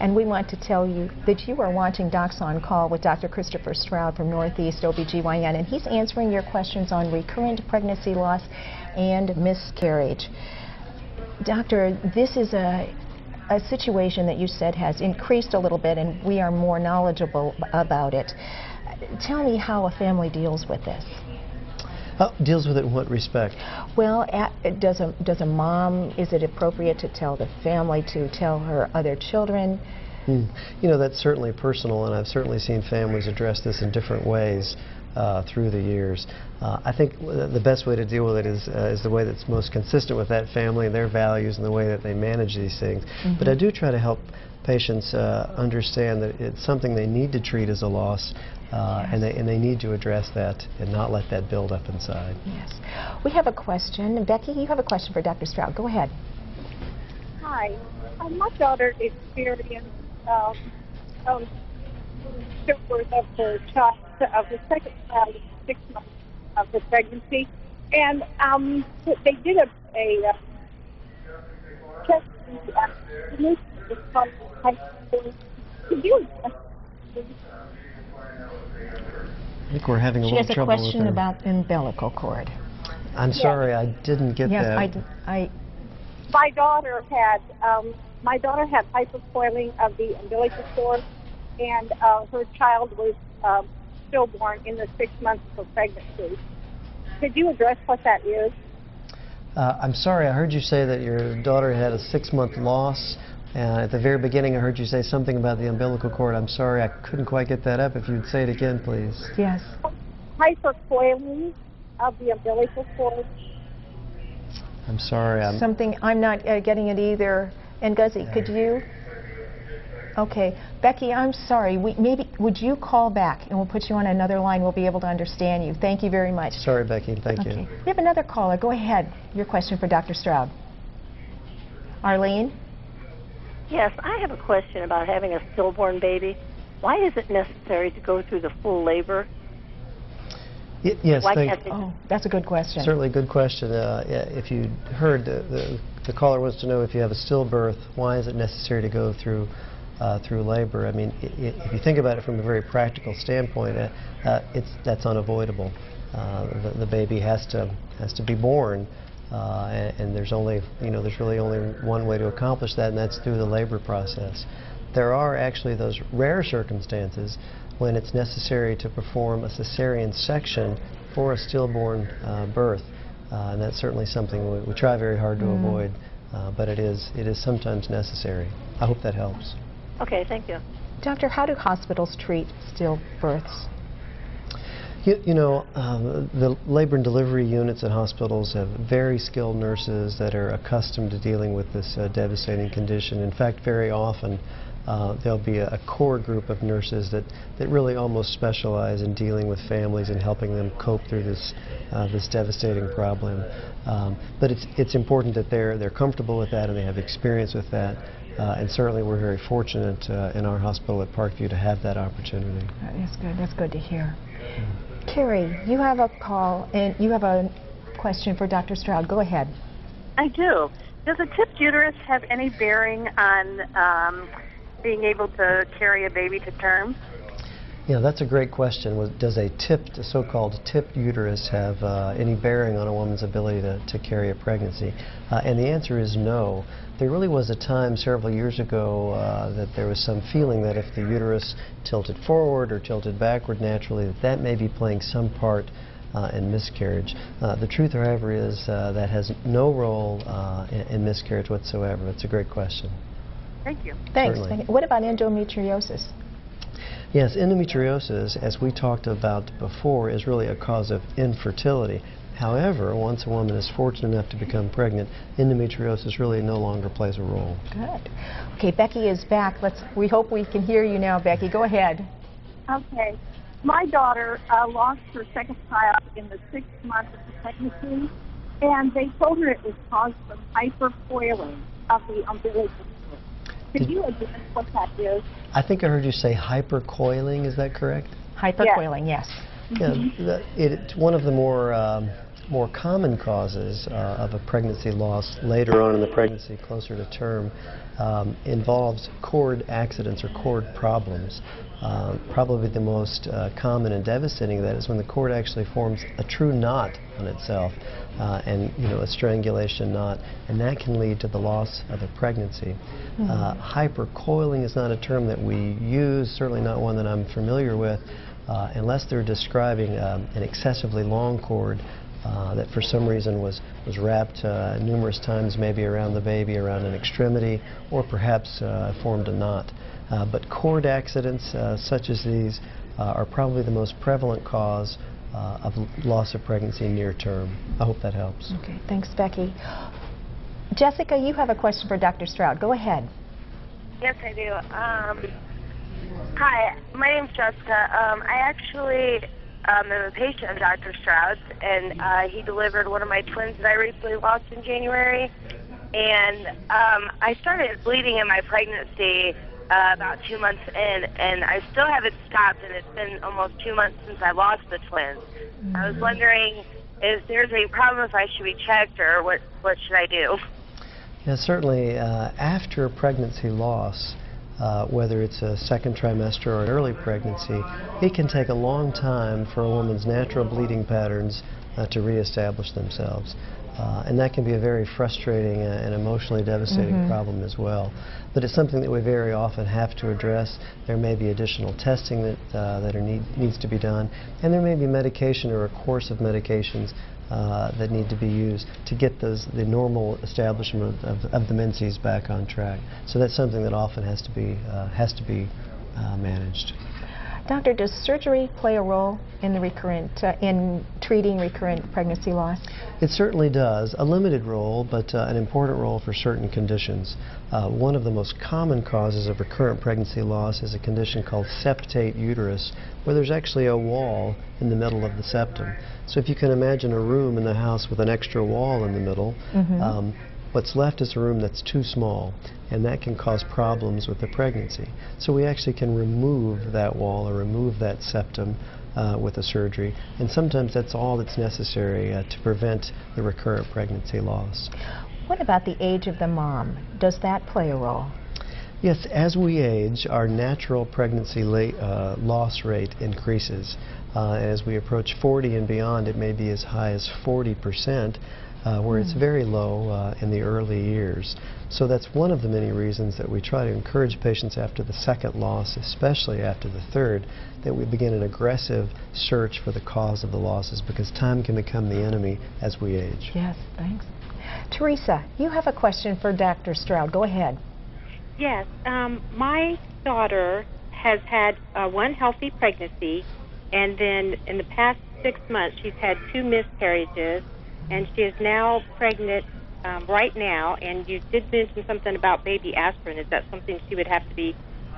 And we want to tell you that you are watching Docs on Call with Dr. Christopher Stroud from Northeast OBGYN, and he's answering your questions on recurrent pregnancy loss and miscarriage. Doctor, this is a situation that you said has increased a little bit, and we are more knowledgeable about it. Tell me how a family deals with this. Deals with it in what respect? Well, does a mom, is it appropriate to tell the family to tell her other children? You know, that's certainly personal, and I've certainly seen families address this in different ways through the years. I think the best way to deal with it is the way that's most consistent with that family and their values and the way that they manage these things. But I do try to help patients understand that it's something they need to treat as a loss, and they need to address that and not let that build up inside. Yes. We have a question. Becky, you have a question for Dr. Stroud. Go ahead. Hi. My daughter experienced stillbirth of her child, of the second child in 6 months of the pregnancy, and they did a test. Could you? I think we're having a little trouble with her. She has a question about umbilical cord. I'm sorry, I didn't get that. Yes, My daughter had hypercoiling of the umbilical cord, and her child was stillborn in the 6 months of pregnancy. Could you address what that is? I'm sorry, I heard you say that your daughter had a 6-month loss. At the very beginning, I heard you say something about the umbilical cord. I'm sorry, I couldn't quite get that up. If you'd say it again, please. Yes. Hypercoiling of the umbilical cord. I'm sorry. I'm not getting it either. And Guzzy, could you? Okay. Becky, I'm sorry. Would you call back and we'll put you on another line. We'll be able to understand you. Thank you very much. Sorry, Becky. Thank you. We have another caller. Go ahead. Your question for Dr. Stroud. Arlene? Yes, I have a question about having a stillborn baby. Why is it necessary to go through the full labor? Yes, that's a good question. Certainly a good question. If you heard, the caller wants to know if you have a stillbirth, why is it necessary to go through labor? I mean, if you think about it from a very practical standpoint, that's unavoidable. The baby has to be born. And there's really only one way to accomplish that, and that's through the labor process. There are actually those rare circumstances when it's necessary to perform a cesarean section for a stillborn birth, and that's certainly something we try very hard to avoid, but it is sometimes necessary. I hope that helps. Okay, thank you. Doctor, how do hospitals treat stillbirths? You know, the labor and delivery units at hospitals have very skilled nurses that are accustomed to dealing with this devastating condition. In fact, very often there'll be a core group of nurses that really almost specialize in dealing with families and helping them cope through this devastating problem. But it's important that they're comfortable with that and they have experience with that. And certainly we're very fortunate in our hospital at Parkview to have that opportunity. That's good. That's good to hear. Carrie, you have a call and you have a question for Dr. Stroud. Go ahead. I do. Does a tipped uterus have any bearing on being able to carry a baby to term? Yeah, that's a great question. Does a so-called tipped uterus have any bearing on a woman's ability to carry a pregnancy? And the answer is no. There really was a time several years ago that there was some feeling that if the uterus tilted forward or tilted backward naturally, that may be playing some part in miscarriage. The truth, however, is that has no role in miscarriage whatsoever. It's a great question. Thank you. Thanks. What about endometriosis? Yes, endometriosis, as we talked about before, is really a cause of infertility. However, once a woman is fortunate enough to become pregnant, endometriosis really no longer plays a role. Good. Okay, Becky is back. We hope we can hear you now, Becky. Go ahead. Okay. My daughter lost her second child in the 6th month of the pregnancy, and they told her it was caused from hypercoiling of the umbilical cord. Could you address what that is? I think I heard you say hypercoiling. Is that correct? Hypercoiling, yes. Yeah, it's one of the more more common causes of a pregnancy loss later on in the pregnancy, closer to term, involves cord accidents or cord problems. Probably the most common and devastating of that is when the cord actually forms a true knot on itself, and a strangulation knot, and that can lead to the loss of a pregnancy. Hypercoiling is not a term that we use, certainly not one that I'm familiar with, unless they're describing an excessively long cord that for some reason was wrapped numerous times, maybe around the baby, around an extremity, or perhaps formed a knot. But cord accidents such as these are probably the most prevalent cause of loss of pregnancy near term. I hope that helps. Okay, thanks, Becky. Jessica, you have a question for Dr. Stroud. Go ahead. Yes, I do. Hi, my name's Jessica. I actually am a patient of Dr. Stroud's, and he delivered one of my twins that I recently lost in January. And I started bleeding in my pregnancy about 2 months in, and I still haven't stopped, and it's been almost 2 months since I lost the twins. I was wondering if there's a problem, if I should be checked, or what should I do? Yeah, certainly after pregnancy loss, whether it's a second trimester or an early pregnancy, it can take a long time for a woman's natural bleeding patterns to reestablish themselves. And that can be a very frustrating and emotionally devastating problem as well. But it's something that we very often have to address. There may be additional testing that needs to be done, and there may be medication or a course of medications that need to be used to get the normal establishment of the menses back on track. So that's something that often has to be managed. Doctor, does surgery play a role in in treating recurrent pregnancy loss? It certainly does. A limited role, but an important role for certain conditions. One of the most common causes of recurrent pregnancy loss is a condition called septate uterus, where there's actually a wall in the middle of the septum. So if you can imagine a room in the house with an extra wall in the middle, what's left is a room that's too small, and that can cause problems with the pregnancy. So we actually can remove that wall or remove that septum with a surgery, and sometimes that's all that's necessary to prevent the recurrent pregnancy loss. What about the age of the mom? Does that play a role? Yes, as we age, our natural pregnancy loss rate increases. As we approach 40 and beyond, it may be as high as 40%. Where it's very low in the early years. So that's one of the many reasons that we try to encourage patients after the second loss, especially after the third, that we begin an aggressive search for the cause of the losses, because time can become the enemy as we age. Yes, thanks. Teresa, you have a question for Dr. Stroud. Go ahead. Yes, my daughter has had one healthy pregnancy, and then in the past 6 months she's had 2 miscarriages. And she is now pregnant right now, and you did mention something about baby aspirin. Is that something she would have to be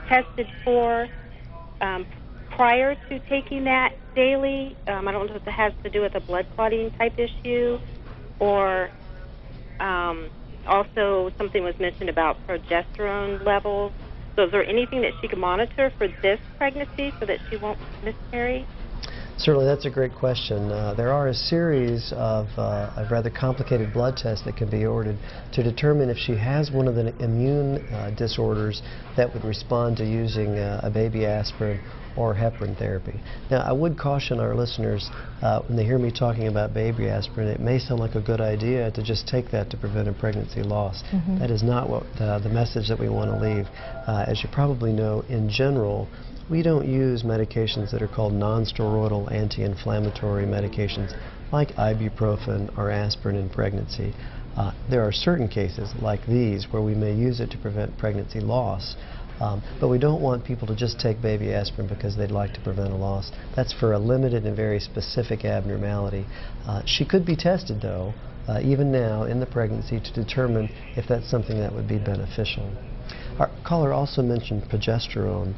tested for prior to taking that daily? I don't know if it has to do with a blood clotting type issue, or also something was mentioned about progesterone levels. So is there anything that she can monitor for this pregnancy so that she won't miscarry? Certainly, that's a great question. There are a series of rather complicated blood tests that can be ordered to determine if she has one of the immune disorders that would respond to using a baby aspirin or heparin therapy. Now, I would caution our listeners when they hear me talking about baby aspirin, it may sound like a good idea to just take that to prevent a pregnancy loss. That is not what the message that we want to leave. As you probably know, in general, we don't use medications that are called non-steroidal anti-inflammatory medications like ibuprofen or aspirin in pregnancy. There are certain cases like these where we may use it to prevent pregnancy loss, but we don't want people to just take baby aspirin because they'd like to prevent a loss. That's for a limited and very specific abnormality. She could be tested, though, even now in the pregnancy, to determine if that's something that would be beneficial. Our caller also mentioned progesterone.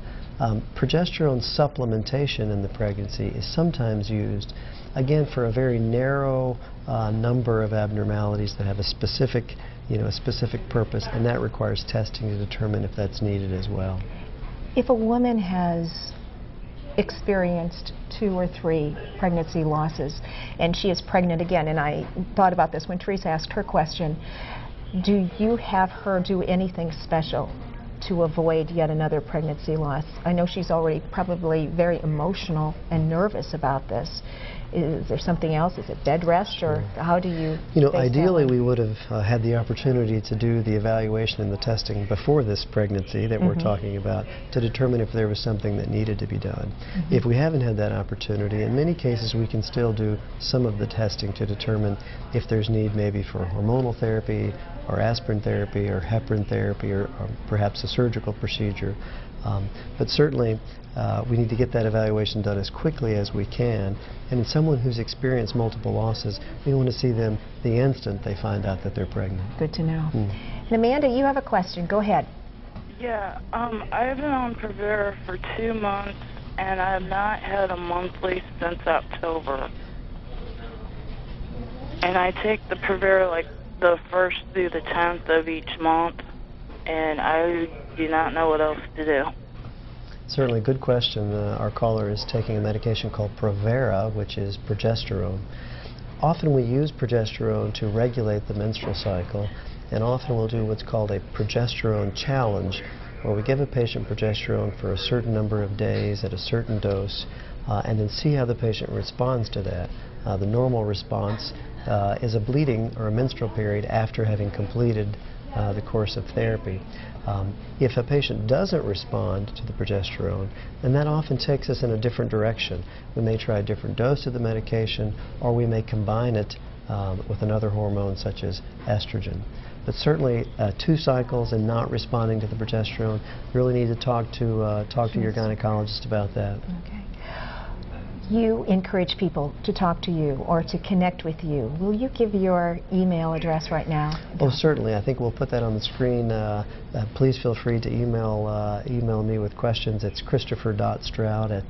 Progesterone supplementation in the pregnancy is sometimes used, again, for a very narrow number of abnormalities that have a specific purpose, and that requires testing to determine if that's needed as well. If a woman has experienced 2 or 3 pregnancy losses, and she is pregnant again. And I thought about this when Teresa asked her question. Do you have her do anything special to avoid yet another pregnancy loss? I know she's already probably very emotional and nervous about this. Is there something else? Is it bed rest, or how do you? You know, ideally we would have had the opportunity to do the evaluation and the testing before this pregnancy that we're talking about to determine if there was something that needed to be done. If we haven't had that opportunity, in many cases we can still do some of the testing to determine if there's need maybe for hormonal therapy or aspirin therapy or heparin therapy or perhaps a surgical procedure. But certainly we need to get that evaluation done as quickly as we can. And in someone who's experienced multiple losses, we want to see them the instant they find out that they're pregnant. Good to know. And Amanda, you have a question. Go ahead. Yeah, I've been on Provera for 2 months, and I have not had a monthly since October. And I take the Provera like the 1st through the 10th of each month, and I do not know what else to do. Certainly, good question. Our caller is taking a medication called Provera, which is progesterone. Often we use progesterone to regulate the menstrual cycle, and often we'll do what's called a progesterone challenge, where we give a patient progesterone for a certain number of days at a certain dose, and then see how the patient responds to that. The normal response is a bleeding or a menstrual period after having completed the course of therapy. If a patient doesn't respond to the progesterone, then that often takes us in a different direction. We may try a different dose of the medication, or we may combine it with another hormone such as estrogen. But certainly 2 cycles and not responding to the progesterone, you really need to talk to your gynecologist about that. Okay. You encourage people to talk to you or to connect with you. Will you give your email address right now? Oh, certainly. I think we'll put that on the screen. Please feel free to email me with questions. It's christopher.stroud at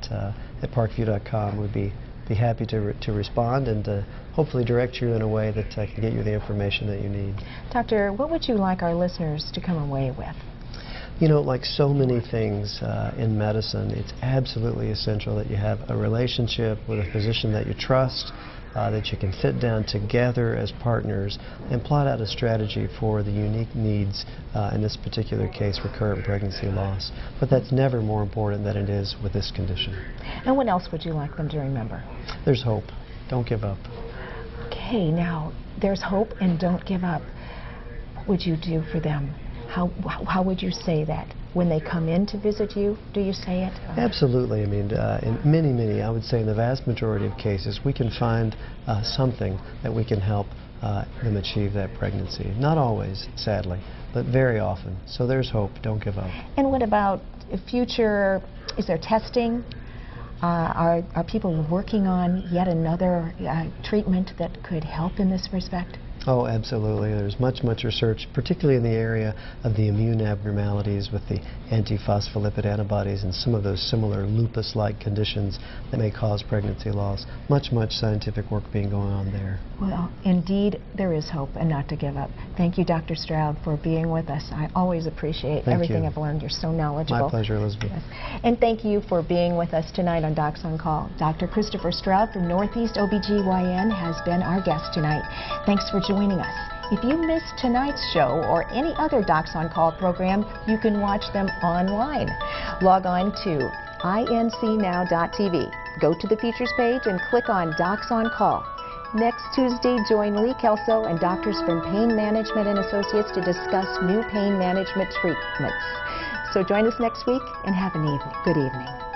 parkview.com. We'd be happy to respond and to hopefully direct you in a way that can get you the information that you need. Doctor, what would you like our listeners to come away with? You know, like so many things in medicine, it's absolutely essential that you have a relationship with a physician that you trust, that you can sit down together as partners and plot out a strategy for the unique needs, in this particular case, recurrent pregnancy loss. But that's never more important than it is with this condition. And what else would you like them to remember? There's hope. Don't give up. Okay, now, there's hope and don't give up. What would you do for them? How would you say that? When they come in to visit you, do you say it? Absolutely. I mean, in many, I would say in the vast majority of cases, we can find something that we can help them achieve that pregnancy. Not always, sadly, but very often. So there's hope. Don't give up. And what about future, is there testing? Are people working on yet another treatment that could help in this respect? Oh, absolutely. There's much research, particularly in the area of the immune abnormalities with the antiphospholipid antibodies and some of those similar lupus-like conditions that may cause pregnancy loss. Much scientific work being going on there. Well, indeed, there is hope, and not to give up. Thank you, Dr. Stroud, for being with us. I always appreciate everything I've learned. You're so knowledgeable. My pleasure, Elizabeth. Yes. And thank you for being with us tonight on Docs on Call. Dr. Christopher Stroud from Northeast OBGYN has been our guest tonight. Thanks for joining us. If you missed tonight's show or any other Docs on Call program, you can watch them online. Log on to incnow.tv. Go to the features page and click on Docs on Call. Next Tuesday, join Lee Kelso and doctors from Pain Management and Associates to discuss new pain management treatments. So join us next week and have a good evening.